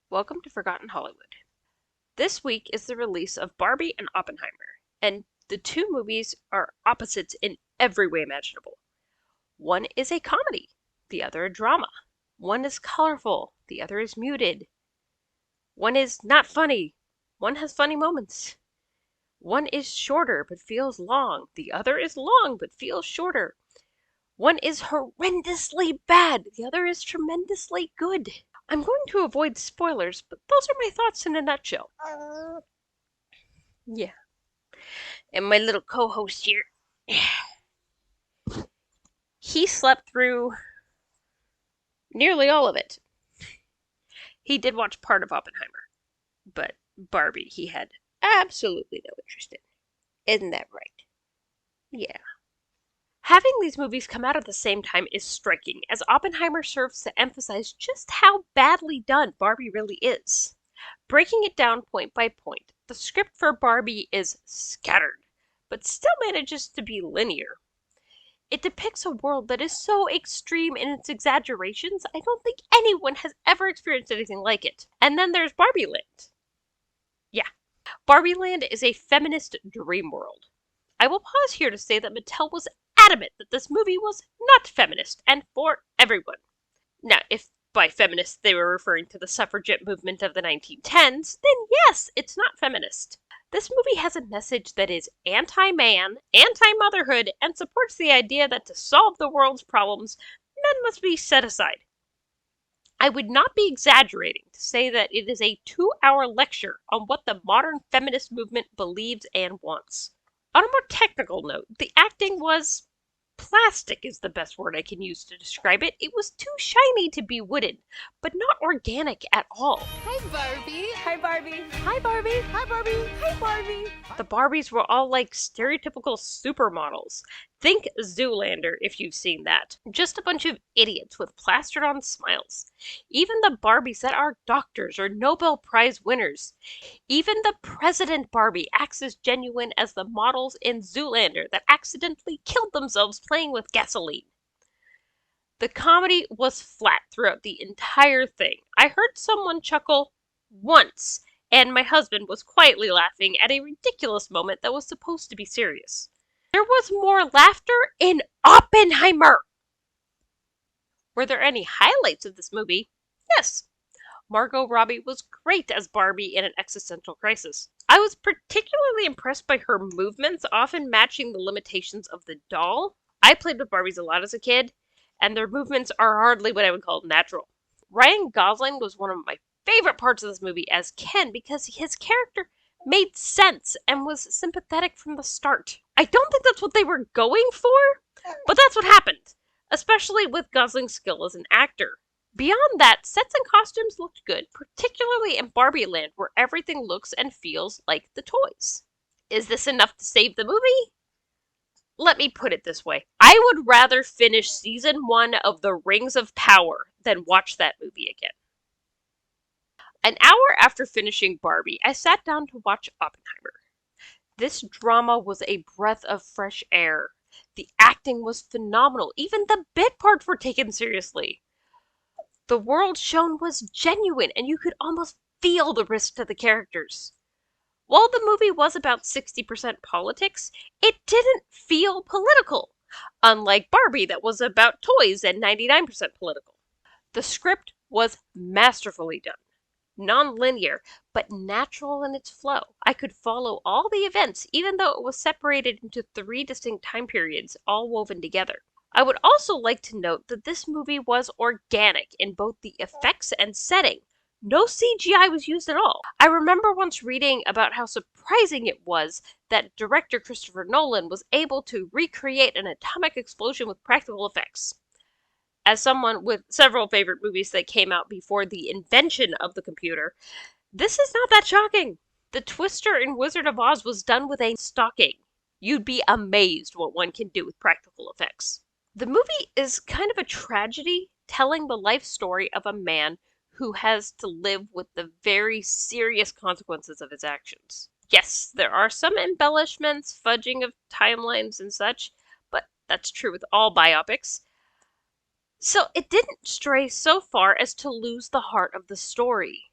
Welcome to Forgotten Hollywood. This week is the release of Barbie and Oppenheimer, and the two movies are opposites in every way imaginable. One is a comedy, the other a drama. One is colorful, the other is muted. One is not funny, one has funny moments. One is shorter but feels long, the other is long but feels shorter. One is horrendously bad, the other is tremendously good. I'm going to avoid spoilers, but those are my thoughts in a nutshell. Yeah. And my little co-host here, he slept through nearly all of it. He did watch part of Oppenheimer, but Barbie he had absolutely no interest in. Isn't that right? Yeah. Having these movies come out at the same time is striking, as Oppenheimer serves to emphasize just how badly done Barbie really is. Breaking it down point by point, the script for Barbie is scattered, but still manages to be linear. It depicts a world that is so extreme in its exaggerations, I don't think anyone has ever experienced anything like it. And then there's Barbie Land. Yeah, Barbie Land is a feminist dream world. I will pause here to say that Mattel was adamant that this movie was not feminist and for everyone. Now, if by feminist they were referring to the suffragette movement of the 1910s, then yes, it's not feminist. This movie has a message that is anti-man, anti-motherhood, and supports the idea that to solve the world's problems, men must be set aside. I would not be exaggerating to say that it is a 2-hour lecture on what the modern feminist movement believes and wants. On a more technical note, the acting was plastic is the best word I can use to describe it. It was too shiny to be wooden, but not organic at all. Hi, Barbie. Hi, Barbie. Hi, Barbie. Hi, Barbie. Hi, Barbie. The Barbies were all like stereotypical supermodels. Think Zoolander if you've seen that. Just a bunch of idiots with plastered on smiles. Even the Barbies that are doctors or Nobel Prize winners. Even the President Barbie acts as genuine as the models in Zoolander that accidentally killed themselves playing with gasoline. The comedy was flat throughout the entire thing. I heard someone chuckle once, and my husband was quietly laughing at a ridiculous moment that was supposed to be serious. There was more laughter in Oppenheimer! Were there any highlights of this movie? Yes. Margot Robbie was great as Barbie in an existential crisis. I was particularly impressed by her movements, often matching the limitations of the doll. I played with Barbies a lot as a kid, and their movements are hardly what I would call natural. Ryan Gosling was one of my favorite parts of this movie as Ken because his character made sense and was sympathetic from the start. I don't think that's what they were going for, but that's what happened, especially with Gosling's skill as an actor. Beyond that, sets and costumes looked good, particularly in Barbie Land, where everything looks and feels like the toys. Is this enough to save the movie? Let me put it this way. I would rather finish season 1 of The Rings of Power than watch that movie again. An hour after finishing Barbie, I sat down to watch Oppenheimer. This drama was a breath of fresh air. The acting was phenomenal. Even the bit parts were taken seriously. The world shown was genuine, and you could almost feel the risk to the characters. While the movie was about 60% politics, it didn't feel political, unlike Barbie that was about toys and 99% political. The script was masterfully done. Non-linear, but natural in its flow. I could follow all the events, even though it was separated into 3 distinct time periods, all woven together. I would also like to note that this movie was organic in both the effects and setting. No CGI was used at all. I remember once reading about how surprising it was that director Christopher Nolan was able to recreate an atomic explosion with practical effects. As someone with several favorite movies that came out before the invention of the computer, this is not that shocking. The Twister in Wizard of Oz was done with a stocking. You'd be amazed what one can do with practical effects. The movie is kind of a tragedy, telling the life story of a man who has to live with the very serious consequences of his actions. Yes, there are some embellishments, fudging of timelines and such, but that's true with all biopics. So it didn't stray so far as to lose the heart of the story.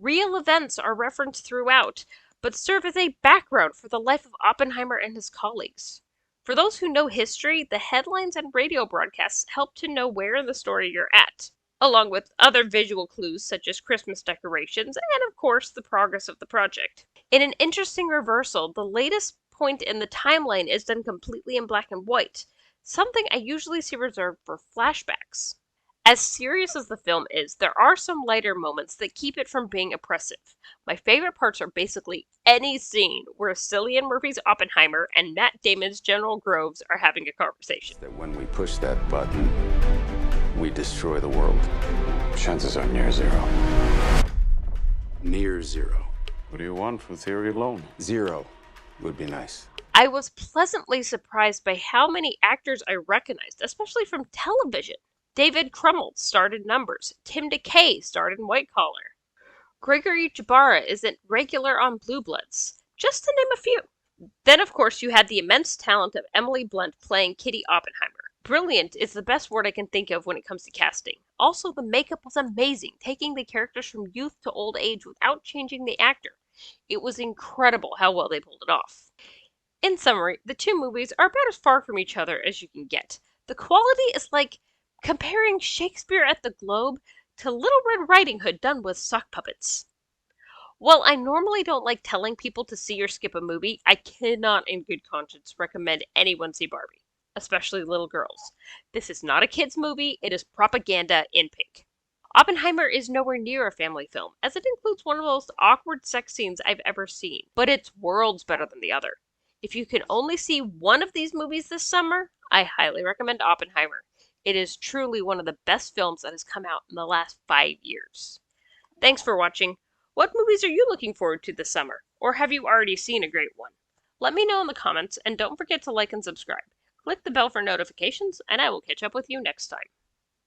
Real events are referenced throughout, but serve as a background for the life of Oppenheimer and his colleagues. For those who know history, the headlines and radio broadcasts help to know where in the story you're at, along with other visual clues such as Christmas decorations and, of course, the progress of the project. In an interesting reversal, the latest point in the timeline is done completely in black and white, something I usually see reserved for flashbacks. As serious as the film is, there are some lighter moments that keep it from being oppressive. My favorite parts are basically any scene where Cillian Murphy's Oppenheimer and Matt Damon's General Groves are having a conversation. That when we push that button, we destroy the world. Chances are near zero. Near zero. What do you want for theory alone? Zero would be nice. I was pleasantly surprised by how many actors I recognized, especially from television. David Krumholtz starred in Numbers. Tim DeKay starred in White Collar. Gregory Jabara is a regular on Blue Bloods, just to name a few. Then, of course, you had the immense talent of Emily Blunt playing Kitty Oppenheimer. Brilliant is the best word I can think of when it comes to casting. Also, the makeup was amazing, taking the characters from youth to old age without changing the actor. It was incredible how well they pulled it off. In summary, the two movies are about as far from each other as you can get. The quality is like comparing Shakespeare at the Globe to Little Red Riding Hood done with sock puppets. While I normally don't like telling people to see or skip a movie, I cannot in good conscience recommend anyone see Barbie, especially little girls. This is not a kids' movie, it is propaganda in pink. Oppenheimer is nowhere near a family film, as it includes one of the most awkward sex scenes I've ever seen, but it's worlds better than the other. If you can only see one of these movies this summer, I highly recommend Oppenheimer. It is truly one of the best films that has come out in the last 5 years. Thanks for watching. What movies are you looking forward to this summer? Or have you already seen a great one? Let me know in the comments, and don't forget to like and subscribe. Click the bell for notifications, and I will catch up with you next time.